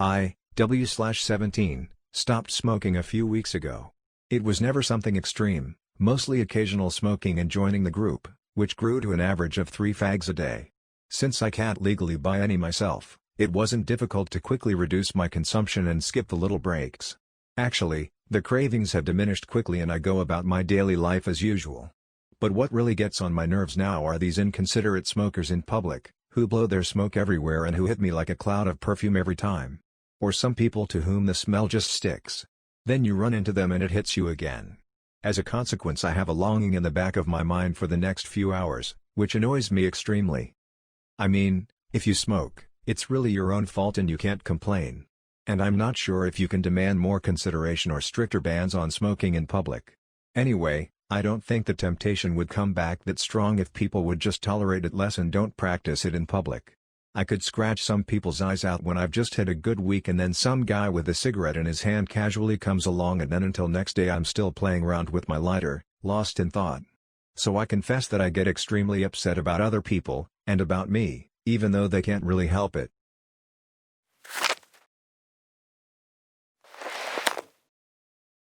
I, W/17, stopped smoking a few weeks ago. It was never something extreme, mostly occasional smoking and joining the group, which grew to an average of 3 fags a day. Since I can't legally buy any myself, it wasn't difficult to quickly reduce my consumption and skip the little breaks. Actually, the cravings have diminished quickly and I go about my daily life as usual. But what really gets on my nerves now are these inconsiderate smokers in public, who blow their smoke everywhere and who hit me like a cloud of perfume every time. Or some people to whom the smell just sticks. Then you run into them and it hits you again. As a consequence, I have a longing in the back of my mind for the next few hours, which annoys me extremely. I mean, if you smoke, it's really your own fault and you can't complain. And I'm not sure if you can demand more consideration or stricter bans on smoking in public. Anyway, I don't think the temptation would come back that strong if people would just tolerate it less and don't practice it in public. I could scratch some people's eyes out when I've just had a good week and then some guy with a cigarette in his hand casually comes along and then until next day I'm still playing around with my lighter, lost in thought. So I confess that I get extremely upset about other people, and about me, even though they can't really help it.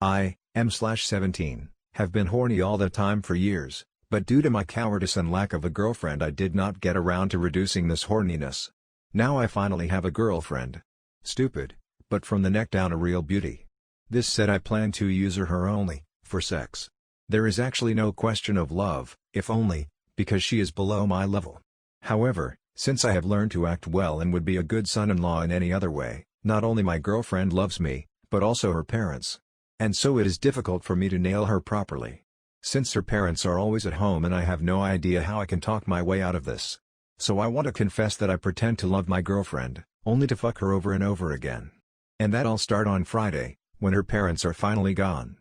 I, M/17, have been horny all the time for years. But due to my cowardice and lack of a girlfriend I did not get around to reducing this horniness. Now I finally have a girlfriend. Stupid, but from the neck down a real beauty. This said, I plan to use her only, for sex. There is actually no question of love, if only, because she is below my level. However, since I have learned to act well and would be a good son-in-law in any other way, not only my girlfriend loves me, but also her parents. And so it is difficult for me to nail her properly. Since her parents are always at home and I have no idea how I can talk my way out of this. So I want to confess that I pretend to love my girlfriend, only to fuck her over and over again. And that'll start on Friday, when her parents are finally gone.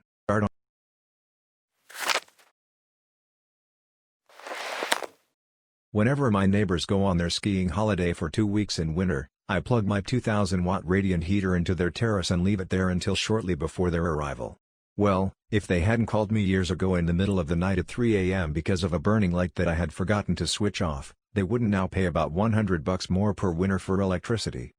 Whenever my neighbors go on their skiing holiday for 2 weeks in winter, I plug my 2000-watt radiant heater into their terrace and leave it there until shortly before their arrival. Well, if they hadn't called me years ago in the middle of the night at 3 a.m. because of a burning light that I had forgotten to switch off, they wouldn't now pay about $100 more per winter for electricity.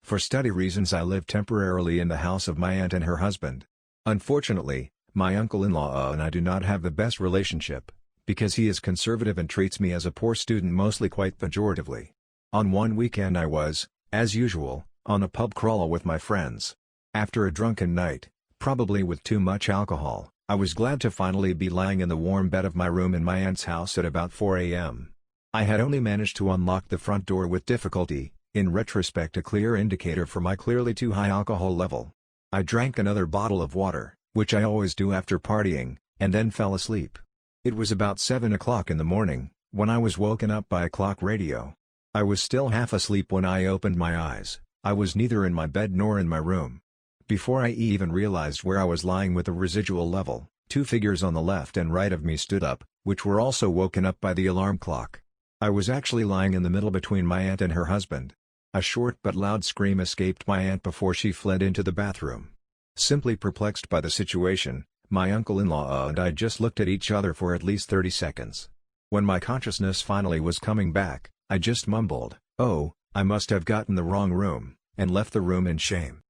For study reasons I live temporarily in the house of my aunt and her husband. Unfortunately, my uncle-in-law and I do not have the best relationship, because he is conservative and treats me as a poor student mostly quite pejoratively. On one weekend I was, as usual, on a pub crawl with my friends. After a drunken night, probably with too much alcohol, I was glad to finally be lying in the warm bed of my room in my aunt's house at about 4 a.m. I had only managed to unlock the front door with difficulty, in retrospect a clear indicator for my clearly too high alcohol level. I drank another bottle of water, which I always do after partying, and then fell asleep. It was about 7 o'clock in the morning, when I was woken up by a clock radio. I was still half asleep when I opened my eyes. I was neither in my bed nor in my room. Before I even realized where I was lying with the residual level, 2 figures on the left and right of me stood up, which were also woken up by the alarm clock. I was actually lying in the middle between my aunt and her husband. A short but loud scream escaped my aunt before she fled into the bathroom. Simply perplexed by the situation, my uncle-in-law and I just looked at each other for at least 30 seconds. When my consciousness finally was coming back, I just mumbled, "Oh, I must have gotten the wrong room," and left the room in shame.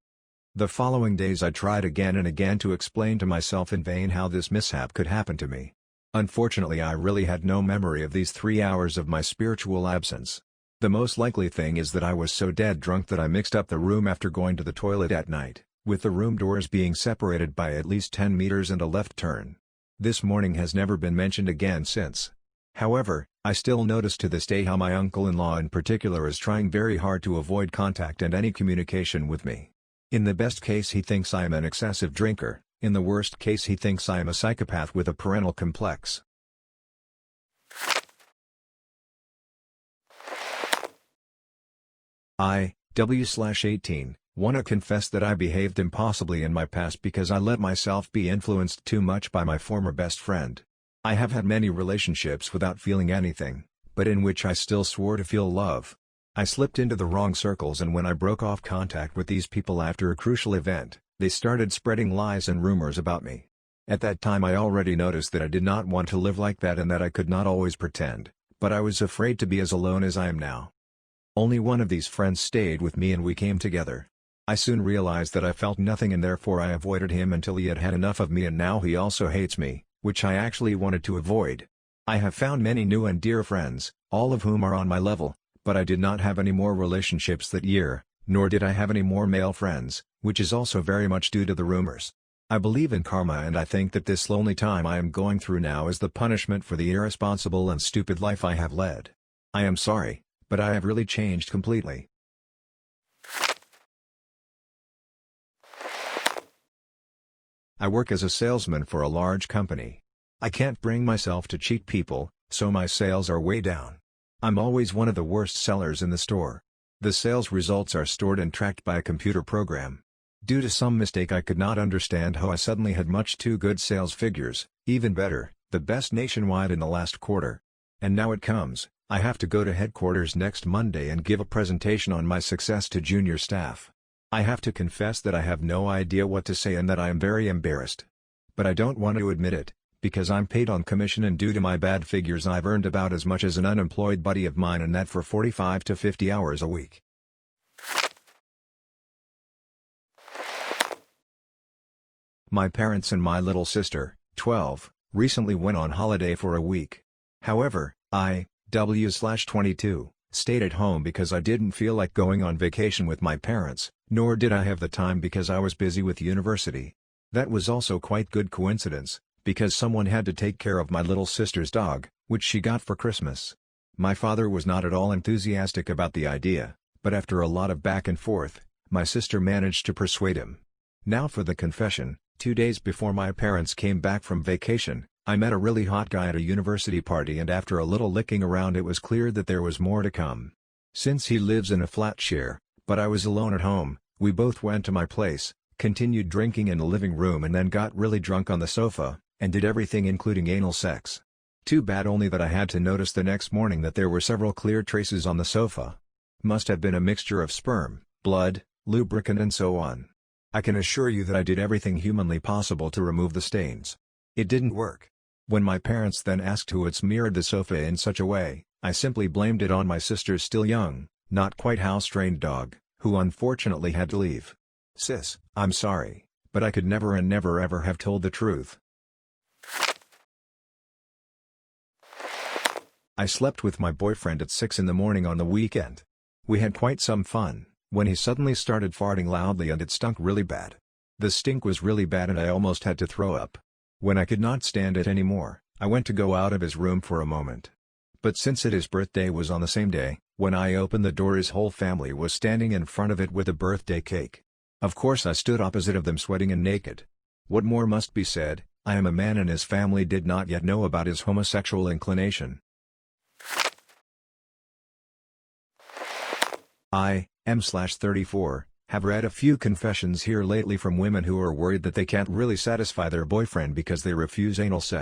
The following days I tried again and again to explain to myself in vain how this mishap could happen to me. Unfortunately, I really had no memory of these 3 hours of my spiritual absence. The most likely thing is that I was so dead drunk that I mixed up the room after going to the toilet at night, with the room doors being separated by at least 10 meters and a left turn. This morning has never been mentioned again since. However, I still notice to this day how my uncle-in-law in particular is trying very hard to avoid contact and any communication with me. In the best case he thinks I am an excessive drinker, in the worst case he thinks I am a psychopath with a parental complex. I, W/18, wanna confess that I behaved impossibly in my past because I let myself be influenced too much by my former best friend. I have had many relationships without feeling anything, but in which I still swore to feel love. I slipped into the wrong circles, and when I broke off contact with these people after a crucial event, they started spreading lies and rumors about me. At that time I already noticed that I did not want to live like that and that I could not always pretend, But I was afraid to be as alone as I am now. Only one of these friends stayed with me and we came together. I soon realized that I felt nothing and therefore I avoided him until he had had enough of me, and now he also hates me, which I actually wanted to avoid. I have found many new and dear friends, all of whom are on my level, but I did not have any more relationships that year, nor did I have any more male friends, which is also very much due to the rumors. I believe in karma, and I think that this lonely time I am going through now is the punishment for the irresponsible and stupid life I have led. I am sorry, but I have really changed completely. I work as a salesman for a large company. I can't bring myself to cheat people, so my sales are way down. I'm always one of the worst sellers in the store. The sales results are stored and tracked by a computer program. Due to some mistake I could not understand how I suddenly had much too good sales figures, even better, the best nationwide in the last quarter. And now it comes, I have to go to headquarters next Monday and give a presentation on my success to junior staff. I have to confess that I have no idea what to say and that I am very embarrassed. But I don't want to admit it, because I'm paid on commission and due to my bad figures I've earned about as much as an unemployed buddy of mine, and that for 45 to 50 hours a week. My parents and my little sister, 12, recently went on holiday for a week. However, I, W/22, stayed at home because I didn't feel like going on vacation with my parents, nor did I have the time because I was busy with university. That was also quite good coincidence, because someone had to take care of my little sister's dog, which she got for Christmas. My father was not at all enthusiastic about the idea, but after a lot of back and forth, my sister managed to persuade him. Now for the confession. 2 days before my parents came back from vacation, I met a really hot guy at a university party, and after a little licking around it was clear that there was more to come. Since he lives in a flat share, but I was alone at home, we both went to my place, continued drinking in the living room and then got really drunk on the sofa, and did everything including anal sex. Too bad only that I had to notice the next morning that there were several clear traces on the sofa. Must have been a mixture of sperm, blood, lubricant and so on. I can assure you that I did everything humanly possible to remove the stains. It didn't work. When my parents then asked who had smeared the sofa in such a way, I simply blamed it on my sister's still young, not quite house-trained dog, who unfortunately had to leave. Sis, I'm sorry, but I could never and never ever have told the truth. I slept with my boyfriend at 6 in the morning on the weekend. We had quite some fun, when he suddenly started farting loudly and it stunk really bad. The stink was really bad and I almost had to throw up. When I could not stand it anymore, I went to go out of his room for a moment. But since his birthday was on the same day, when I opened the door his whole family was standing in front of it with a birthday cake. Of course I stood opposite of them sweating and naked. What more must be said, I am a man and his family did not yet know about his homosexual inclination. I, M/34, have read a few confessions here lately from women who are worried that they can't really satisfy their boyfriend because they refuse anal sex.